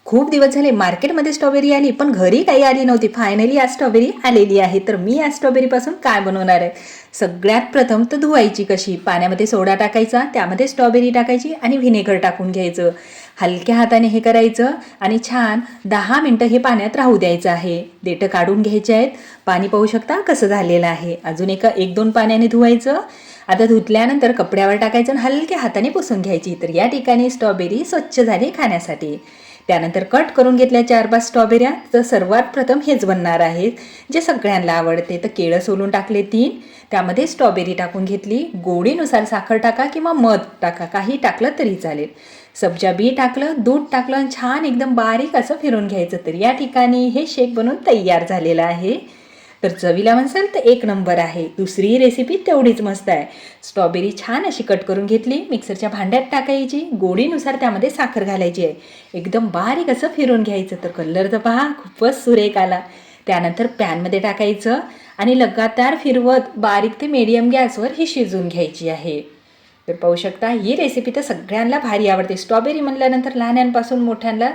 खूप दिवस झाले मार्केटमध्ये स्ट्रॉबेरी आली, पण घरी काही आली नव्हती. फायनली आज स्ट्रॉबेरी आलेली आहे. तर मी आज स्ट्रॉबेरीपासून काय बनवणार आहे? सगळ्यात प्रथम तर धुवायची कशी. पाण्यामध्ये सोडा टाकायचा, त्यामध्ये स्ट्रॉबेरी टाकायची आणि व्हिनेगर टाकून घ्यायचं. हलक्या हाताने हे करायचं आणि छान 10 मिनटं हे पाण्यात राहू द्यायचं आहे. देठं काढून घ्यायचे आहेत. पाणी पाहू शकता कसं झालेलं आहे. अजून एक दोन पाण्याने धुवायचं. आता धुतल्यानंतर कपड्यावर टाकायचं आणि हलक्या हाताने पुसून घ्यायची. तर या ठिकाणी स्ट्रॉबेरी स्वच्छ झाली खाण्यासाठी. त्यानंतर कट करून घेतल्या 4-5 स्ट्रॉबेऱ्या. तर सर्वात प्रथम हेच बनणार आहेत जे सगळ्यांना आवडते. तर केळं सोलून टाकले 3, त्यामध्ये स्ट्रॉबेरी टाकून घेतली. गोडीनुसार साखर टाका किंवा मध टाका, काही टाकलं तरी चालेल. सब्जा बी टाकलं, दूध टाकलं आणि छान एकदम बारीक असं फिरून घ्यायचं. तर या ठिकाणी हे शेक बनवून तयार झालेलं आहे. तर चवीला म्हणसाल तर एक नंबर आहे. दुसरी रेसिपी तेवढीच मस्त आहे. स्ट्रॉबेरी छान अशी कट करून घेतली, मिक्सरच्या भांड्यात टाकायची. गोडीनुसार त्यामध्ये साखर घालायची आहे. एकदम बारीक असं फिरून घ्यायचं. तर कलर तर पहा खूपच सुरेख आला. त्यानंतर पॅनमध्ये टाकायचं आणि लगातार फिरवत बारीक ते मीडियम गॅसवर ही शिजवून घ्यायची आहे. तर पाहू शकता ही रेसिपी तर सगळ्यांना भारी आवडते. स्ट्रॉबेरी म्हणल्यानंतर लहानांपासून मोठ्यांना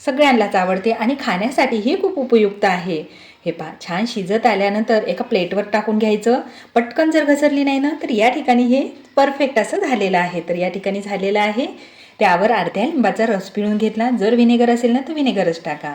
सगळ्यांनाच आवडते आणि खाण्यासाठीही खूप उपयुक्त आहे. हे पहा छान शिजत आल्यानंतर एका प्लेटवर टाकून घ्यायचं. पटकन जर घसरली नाही ना तर या ठिकाणी हे परफेक्ट असं झालेलं आहे. तर या ठिकाणी झालेलं आहे. त्यावर अर्ध्या लिंबाचा रस पिळून घेतला. जर व्हिनेगर असेल ना तर व्हिनेगरच टाका.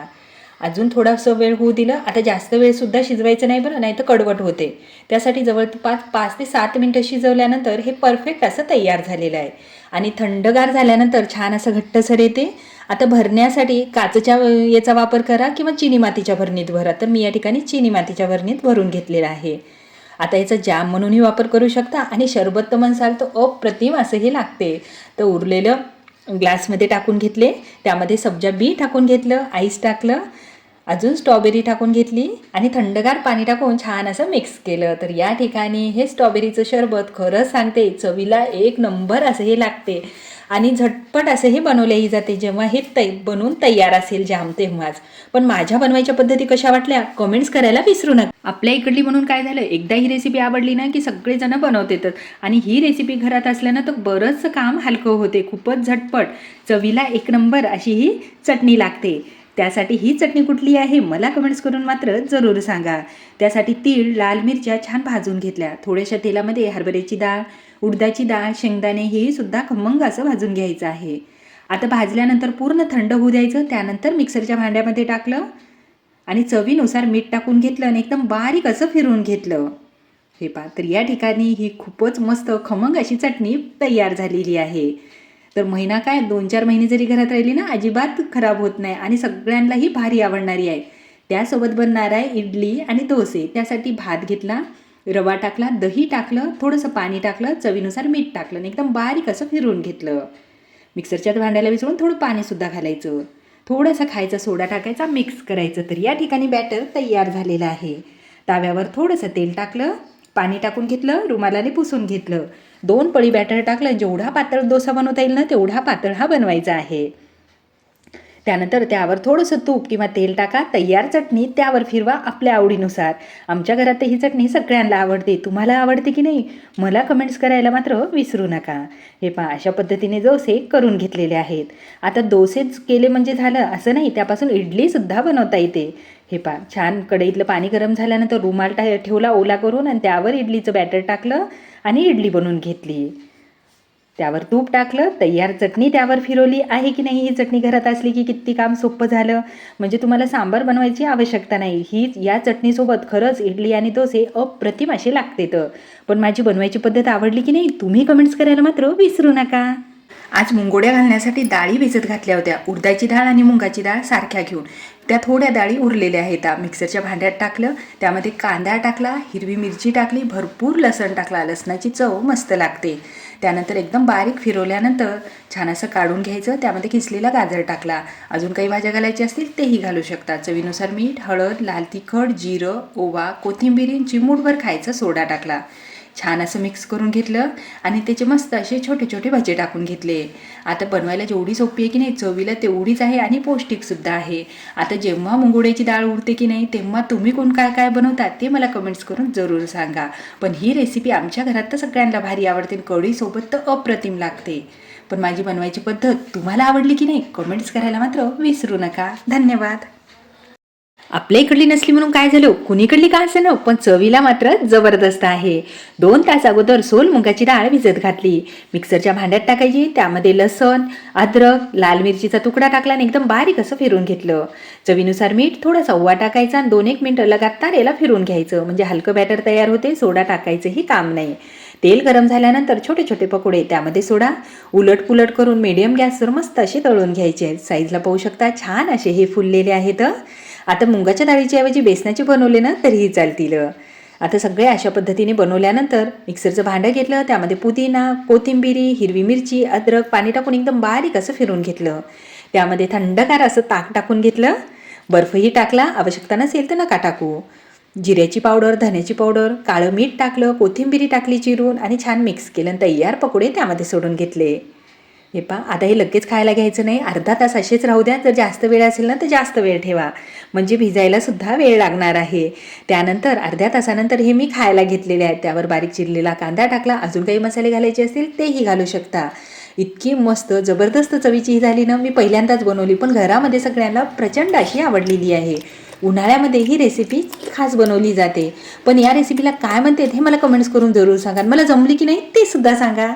अजून थोडासा वेळ होऊ दिलं. आता जास्त वेळसुद्धा शिजवायचं नाही बरं, नाही तर कडवट होते. त्यासाठी जवळपास 5 ते 7 मिनटं शिजवल्यानंतर हे परफेक्ट असं तयार झालेलं आहे. आणि थंडगार झाल्यानंतर छान असं घट्टसर येते. आता भरण्यासाठी काचेच्या याचा वापर करा किंवा चिनी मातीच्या भरणीत भरा. तर मी या ठिकाणी चिनी मातीच्या भरणीत भरून घेतलेला आहे. आता याचा जाम म्हणूनही वापर करू शकता आणि सरबत तर म्हणसाल तर अप्रतिम असं हे लागते. तर उरलेलं ग्लासमध्ये टाकून घेतले. त्यामध्ये सब्जा बी टाकून घेतलं, आईस टाकलं, अजून स्ट्रॉबेरी टाकून घेतली आणि थंडगार पाणी टाकून छान असं मिक्स केलं. तर या ठिकाणी हे स्ट्रॉबेरीचं सरबत खरंच सांगते चवीला एक नंबर असं हे लागते आणि झटपट असं हे बनवलेही जाते. जेव्हा हे बनवून तयार असेल जाम तेव्हाच. पण माझ्या बनवायच्या पद्धती कशा वाटल्या कमेंट्स करायला विसरू नका. आपल्या इकडली म्हणून काय झालं, एकदा ही रेसिपी आवडली ना की सगळेजण बनवतात आणि ही रेसिपी घरात असल्यानं तर बरंचसं काम हलकं होते. खूपच झटपट, चवीला एक नंबर अशी ही चटणी लागते. त्यासाठी ही चटणी कुठली आहे मला कमेंट्स करून मात्र जरूर सांगा. त्यासाठी तीळ, लाल मिरच्या छान भाजून घेतल्या. थोड्याशा तेलामध्ये हरभऱ्याची डाळ, उडदाची डाळ, शेंगदाणे हे सुद्धा खमंग असं भाजून घ्यायचं आहे. आता भाजल्यानंतर पूर्ण थंड होऊ द्यायचं. त्यानंतर मिक्सरच्या भांड्यामध्ये टाकलं आणि चवीनुसार मीठ टाकून घेतलं आणि एकदम बारीक असं फिरवून घेतलं. हे पहा, तर या ठिकाणी ही खूपच मस्त खमंग अशी चटणी तयार झालेली आहे. तर महिना काय 2-4 महिने जरी घरात राहिली ना अजिबात खराब होत नाही आणि सगळ्यांनाही भारी आवडणारी आहे. त्यासोबत बनणार आहे इडली आणि डोसे. त्यासाठी भात घेतला, रवा टाकला, दही टाकलं, थोडंसं पाणी टाकलं, चवीनुसार मीठ टाकलं आणि एकदम बारीक असं फिरवून घेतलं. मिक्सरच्या भांड्याला विसरून थोडं पाणीसुद्धा घालायचं. थोडासा खायचा सोडा टाकायचा, मिक्स करायचं. तर या ठिकाणी बॅटर तयार झालेलं आहे. तव्यावर थोडंसं तेल टाकलं, पाणी टाकून घेतलं, रुमालाने पुसून घेतलं. 2 पळी बॅटर टाकलं. जेवढा पातळ डोसा बनवता येईल ना तेवढा पातळ हा बनवायचा आहे. त्यानंतर त्यावर थोडंसं तूप किंवा तेल टाका. तयार चटणी त्यावर फिरवा आपल्या आवडीनुसार. आमच्या घरात तर ही चटणी सगळ्यांना आवडते. तुम्हाला आवडते की नाही मला कमेंट्स करायला मात्र विसरू नका. हे पहा अशा पद्धतीने डोसे करून घेतलेले आहेत. आता डोसेच केले म्हणजे झालं असं नाही, त्यापासून इडलीसुद्धा बनवता येते. हे पहा छान कढईतलं पाणी गरम झाल्यानंतर रुमाल ठेवला ओला करून आणि त्यावर इडलीचं बॅटर टाकलं आणि इडली बनवून घेतली. त्यावर तूप टाकलं, तयार चटणी त्यावर फिरवली. आहे की नाही ही चटणी घरात असली की किती काम सोपं झालं. म्हणजे तुम्हाला सांबार बनवायची आवश्यकता नाही. या चटणीसोबत खरंच इडली आणि डोसे अप्रतिम असे लागते. पण माझी बनवायची पद्धत आवडली की नाही तुम्ही कमेंट्स करायला मात्र विसरू नका. आज मुंगोड्या घालण्यासाठी डाळी भिजत घातल्या होत्या. उडदाची डाळ आणि मुंगाची डाळ सारख्या घेऊन त्या थोड्या डाळी उरलेल्या आहेत. मिक्सरच्या भांड्यात टाकलं, त्यामध्ये कांदा टाकला, हिरवी मिरची टाकली, भरपूर लसण टाकला. लसणाची चव मस्त लागते. त्यानंतर एकदम बारीक फिरवल्यानंतर छान असं काढून घ्यायचं. त्यामध्ये किसलेला गाजर टाकला. अजून काही भाज्या घालायच्या असतील तेही घालू शकता. चवीनुसार मीठ, हळद, लाल तिखट, जिरं, ओवा, कोथिंबीर, चिमूटभर खायचा सोडा टाकला. छान असं मिक्स करून घेतलं आणि त्याचे मस्त असे छोटे छोटे भजे टाकून घेतले. आता बनवायला जेवढी सोपी आहे की नाही चवीला तेवढीच आहे आणि पौष्टिकसुद्धा आहे. आता जेव्हा मुंगोड्याची डाळ उरते की नाही तेव्हा तुम्ही कोण काय काय बनवतात ते मला कमेंट्स करून जरूर सांगा. पण ही रेसिपी आमच्या घरात तर सगळ्यांना भारी आवडते. कढीसोबत तर अप्रतिम लागते. पण माझी बनवायची पद्धत तुम्हाला आवडली की नाही कमेंट्स करायला मात्र विसरू नका. धन्यवाद. आपल्या इकडली नसली म्हणून काय झालं, कुणीकडली का असेना पण चवीला मात्र जबरदस्त आहे. 2 तास अगोदर सोल मुगाची डाळ भिजत घातली. मिक्सरच्या भांड्यात टाकायची. त्यामध्ये लसण, अद्रक, लाल मिरचीचा तुकडा टाकला आणि एकदम बारीक असं फिरून घेतलं. चवीनुसार मीठ, थोडासा ओवा टाकायचा आणि 2-1 मिनिटं लगातार याला फिरून घ्यायचं. म्हणजे हलकं बॅटर तयार होते. सोडा टाकायचंही काम नाही. तेल गरम झाल्यानंतर छोटे छोटे पकोडे त्यामध्ये सोडा, उलटपुलट करून मीडियम गॅसवर मस्त असे तळून घ्यायचे. साईजला पाहू शकता छान असे हे फुललेले आहेत. आता मुगाच्या डाळीच्या ऐवजी बेसनाचे बनवले ना तरीही चालतील. आता सगळे अशा पद्धतीने बनवल्यानंतर मिक्सरचं भांडं घेतलं. त्यामध्ये पुदिना, कोथिंबिरी, हिरवी मिरची, अद्रक, पाणी टाकून एकदम बारीक असं फिरून घेतलं. त्यामध्ये थंडगार असं ताक टाकून घेतलं. बर्फही टाकला. आवश्यकता नसेल तर नका टाकू. जिऱ्याची पावडर, धण्याची पावडर, काळं मीठ टाकलं, कोथिंबिरी टाकली चिरून आणि छान मिक्स केलं आणि तयार पकोडे त्यामध्ये सोडून घेतले. हे पहा, आता हे लगेच खायला घ्यायचं नाही. अर्धा तास असेच राहू द्या. जर जास्त वेळ असेल ना तर जास्त वेळ ठेवा, म्हणजे भिजायला सुद्धा वेळ लागणार आहे. त्यानंतर अर्ध्या तासानंतर हे मी खायला घेतलेले आहेत. त्यावर बारीक चिरलेला कांदा टाकला. अजून काही मसाले घालायचे असतील तेही घालू शकता. इतकी मस्त जबरदस्त चवीची झाली ना. मी पहिल्यांदाच बनवली पण घरामध्ये सगळ्यांना प्रचंड अशी आवडलेली आहे. उन्हाळ्यामध्ये ही रेसिपी खास बनवली जाते. पण या रेसिपीला काय म्हणते हे मला कमेंट्स करून जरूर सांगा. मला जमली की नाही ते सुद्धा सांगा.